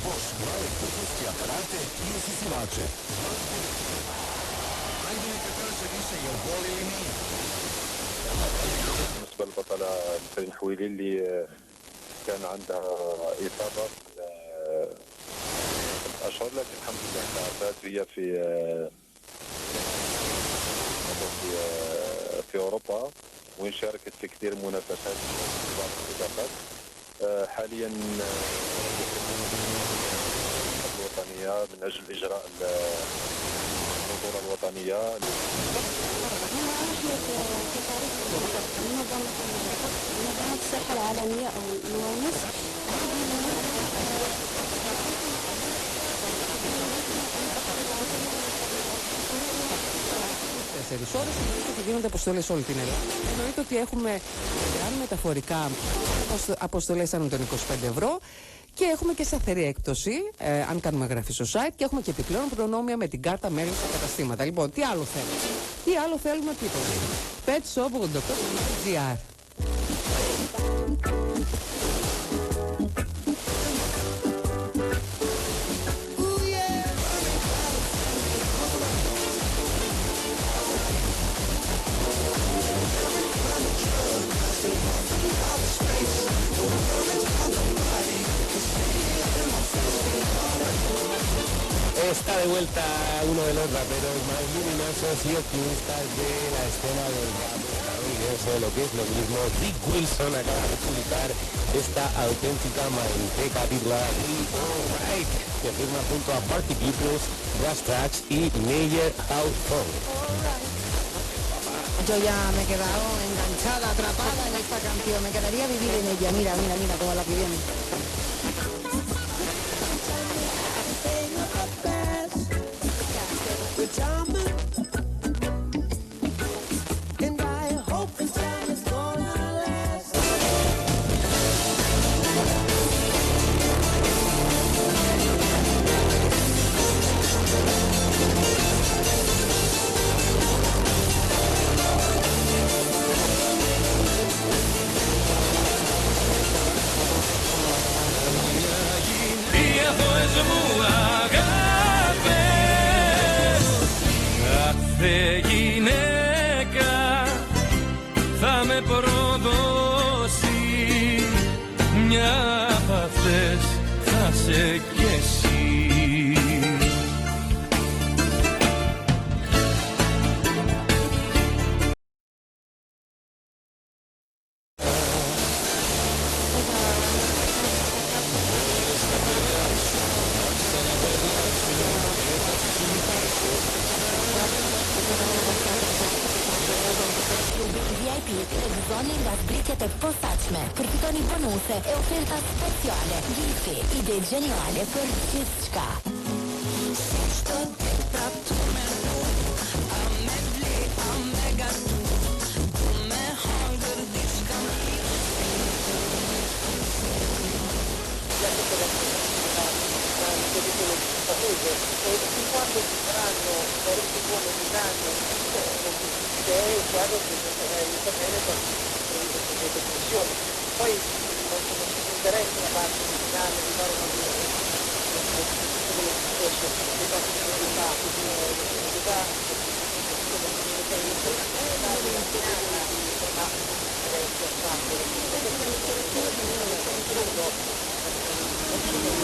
Bosch male kupovski aparate i usisivače. Ajde كترشة ليش يوبولي لمين؟ بالنسبة للبطلة نسرين حويلي اللي كان عندها إصابة أشهر، لكن الحمد لله تعافت. هي في أوروبا، وين شاركت في كثير منافسات في بعض البطولات. حاليا الوطنية من أجل إجراء البطولة الوطنية. منظمة الصحة العالمية أو اليونس ώρες και γίνονται αποστολές όλη την Ελλάδα. Εννοείται ότι έχουμε αν μεταφορικά αποστολές άνω των 25 ευρώ και έχουμε και σταθερή έκπτωση αν κάνουμε εγγραφή στο site και έχουμε και επιπλέον προνόμια με την κάρτα μέλους στα καταστήματα. Λοιπόν, τι άλλο θέλουμε? Τι άλλο θέλουμε? Τίποτα. petshop88.gr. Está de vuelta uno de los raperos más luminosos y optimistas de la escena del rap estadounidense, lo que es lo mismo. Dick Wilson acaba de publicar esta auténtica manteca titulada Alright, que firma junto a Party Peoples, Brass Tracks y Meyer Hawthorne. Yo ya me he quedado enganchada, atrapada en esta canción. Me quedaría vivir en ella. Mira, mira, mira cómo la que viene. Κάθε γυναίκα θα με προδώσει, μια απ' αυτές θα σε κι εσύ. Zoni nga zbritjet e posaçme, përfitoni bonuse e oferta speciale. Gifi, ide geniale për gjithçka. Quando ci saranno parecchi buoni di danno, che è chiaro che aiuta bene per le depressioni. Poi non ci interessa la parte finale di fare una cosa quello che è successo, le nostre priorità, le